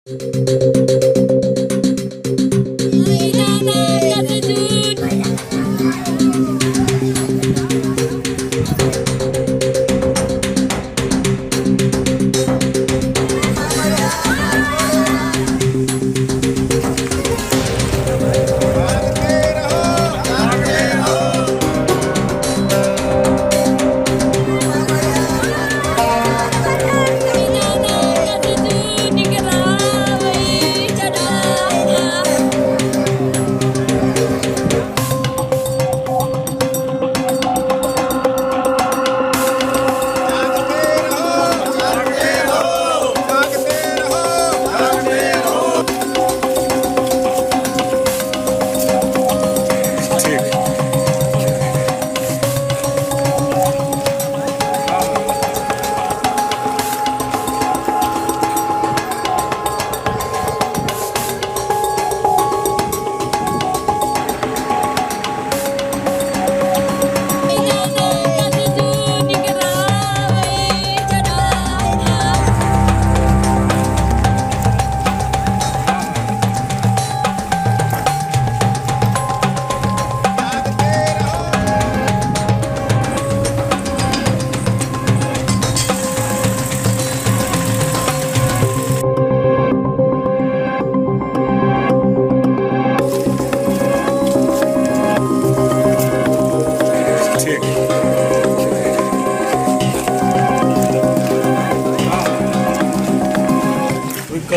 कल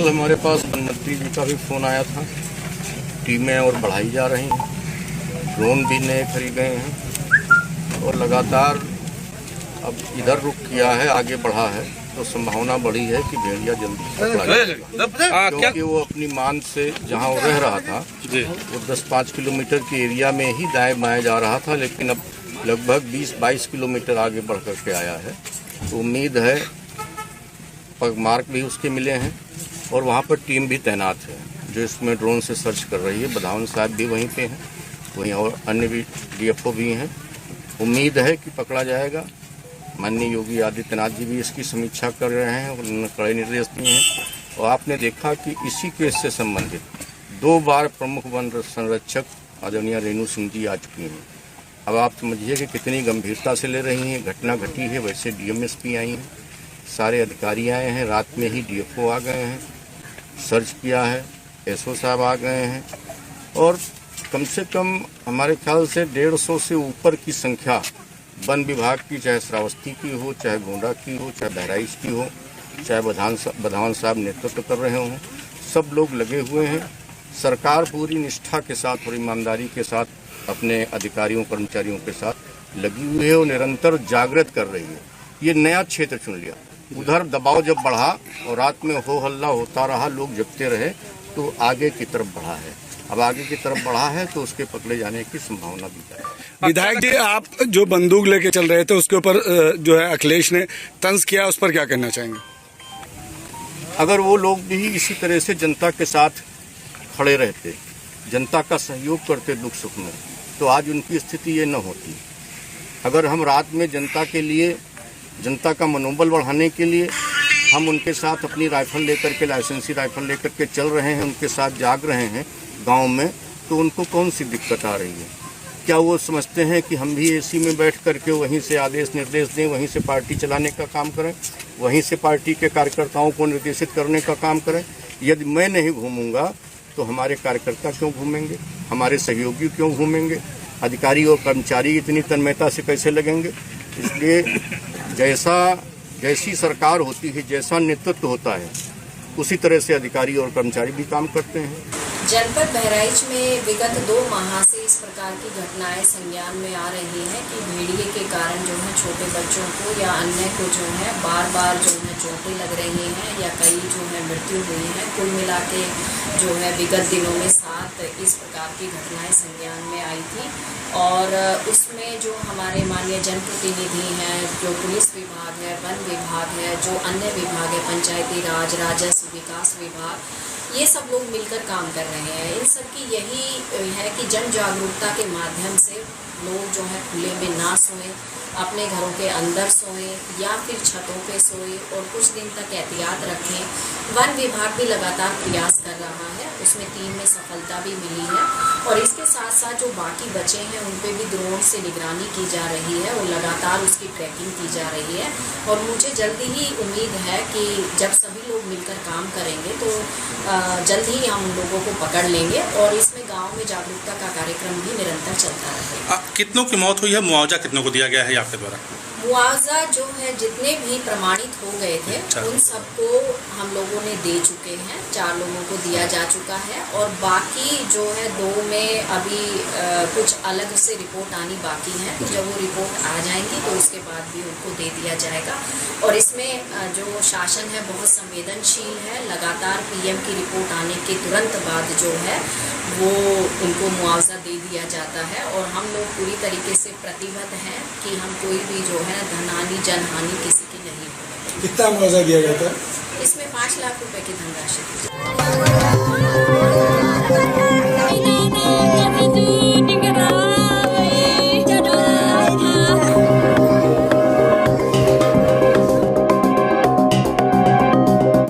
हमारे पास प्रधानमंत्री जी का भी फ़ोन आया था। टीमें और बढ़ाई जा रही हैं, ड्रोन भी नए खरीदे हैं और लगातार अब इधर रुख किया है, आगे बढ़ा है तो संभावना बढ़ी है कि भेड़िया जल्दी पकड़ा जाएगा, क्योंकि वो अपनी मान से जहां वो रह रहा था वो 10-5 किलोमीटर के एरिया में ही दाएं बाएं जा रहा था, लेकिन अब लगभग 20-22 किलोमीटर आगे बढ़ करके आया है। तो उम्मीद है, पगमार्क भी उसके मिले हैं और वहाँ पर टीम भी तैनात है जो इसमें ड्रोन से सर्च कर रही है। बधावन साहब भी वहीं पे हैं, वहीं और अन्य भी डीएफओ भी हैं। उम्मीद है कि पकड़ा जाएगा। माननीय योगी आदित्यनाथ जी भी इसकी समीक्षा कर रहे हैं, उन्होंने कड़े निर्देश दिए हैं। और आपने देखा कि इसी केस से संबंधित 2 बार प्रमुख वन संरक्षक आदरणीय रेणु सिंह जी आ चुकी हैं। अब आप समझिए कि कितनी गंभीरता से ले रही हैं। घटना घटी है, वैसे डीएमएसपी आई हैं, सारे अधिकारी आए हैं, रात में ही डीएफओ आ गए हैं, सर्च किया है, एसओ साहब आ गए हैं और कम से कम हमारे ख्याल से 150 से ऊपर की संख्या वन विभाग की, चाहे श्रावस्ती की हो, चाहे गोंडा की हो, चाहे बहराइच की हो, चाहे बधावन साहब नेतृत्व कर रहे हों, सब लोग लगे हुए हैं। सरकार पूरी निष्ठा के साथ और ईमानदारी के साथ अपने अधिकारियों कर्मचारियों के साथ लगी हुई है और निरंतर जागृत कर रही है। ये नया क्षेत्र चुन लिया, उधर दबाव जब बढ़ा और रात में हो हल्ला होता रहा, लोग जगते रहे, तो आगे की तरफ बढ़ा है। अब आगे की तरफ बढ़ा है तो उसके पकड़े जाने की संभावना भी है। विधायक जी, आप जो बंदूक लेके चल रहे थे उसके ऊपर जो है अखिलेश ने तंज किया, उस पर क्या कहना चाहेंगे? अगर वो लोग भी इसी तरह से जनता के साथ खड़े रहते, जनता का सहयोग करते दुख सुख में, तो आज उनकी स्थिति ये न होती। अगर हम रात में जनता के लिए, जनता का मनोबल बढ़ाने के लिए हम उनके साथ अपनी राइफल लेकर के, लाइसेंसी राइफल लेकर के चल रहे हैं, उनके साथ जाग रहे हैं गांव में, तो उनको कौन सी दिक्कत आ रही है? क्या वो समझते हैं कि हम भी एसी में बैठ करके वहीं से आदेश निर्देश दें, वहीं से पार्टी चलाने का काम करें, वहीं से पार्टी के कार्यकर्ताओं को निर्देशित करने का काम करें? यदि मैं नहीं घूमूंगा तो हमारे कार्यकर्ता क्यों घूमेंगे, हमारे सहयोगी क्यों घूमेंगे, अधिकारी और कर्मचारी इतनी तन्मयता से कैसे लगेंगे? इसलिए जैसी सरकार होती है, जैसा नेतृत्व होता है, उसी तरह से अधिकारी और कर्मचारी भी काम करते हैं। जनपद बहराइच में विगत 2 माह से इस प्रकार की घटनाएं संज्ञान में आ रही हैं कि भेड़िए के कारण जो है छोटे बच्चों को या अन्य को जो है बार जो है चोटें लग रही हैं या कई जो है मृत्यु हुई है। कुल मिला के जो है विगत दिनों में 7 इस प्रकार की घटनाएं संज्ञान में आई थी और उसमें जो हमारे माननीय जनप्रतिनिधि हैं, जो पुलिस विभाग है, वन विभाग है, जो अन्य विभाग है, पंचायती राज, राजस्व विकास विभाग, ये सब लोग मिलकर काम कर रहे हैं। इन सब की यही है कि जन जागरूकता के माध्यम से लोग जो है खुले में ना सोएं, अपने घरों के अंदर सोएं या फिर छतों पे सोएं और कुछ दिन तक एहतियात रखें। वन विभाग भी लगातार प्रयास कर रहा है, उसमें टीम में सफलता भी मिली है और इसके साथ साथ जो बाकी बचे हैं उन पे भी ड्रोन से निगरानी की जा रही है और लगातार उसकी ट्रैकिंग की जा रही है। और मुझे जल्दी ही उम्मीद है कि जब सभी लोग मिलकर काम करेंगे तो जल्द ही हम उन लोगों को पकड़ लेंगे और इसमें गांव में जागरूकता का कार्यक्रम भी निरंतर चलता रहेगा। कितनों की मौत हुई है, मुआवजा कितनों को दिया गया है आपके द्वारा? मुआवजा जो है जितने भी प्रमाणित हो गए थे उन सबको हम लोगों ने दे चुके हैं, 4 लोगों को दिया जा चुका है और बाकी जो है 2 में अभी कुछ अलग से रिपोर्ट आनी बाकी है। जब वो रिपोर्ट आ जाएंगी तो उसके बाद भी उनको दे दिया जाएगा। और इसमें जो शासन है बहुत संवेदनशील है, लगातार पीएम की रिपोर्ट आने के तुरंत बाद जो है वो उनको मुआवजा दे दिया जाता है और हम लोग पूरी तरीके से प्रतिबद्ध हैं कि हम कोई भी जो है धनहानि जनहानि किसी की नहीं होगी। कितना मुआवजा दिया गया था? इसमें 5 लाख रुपए की धनराशि दी जाएगी।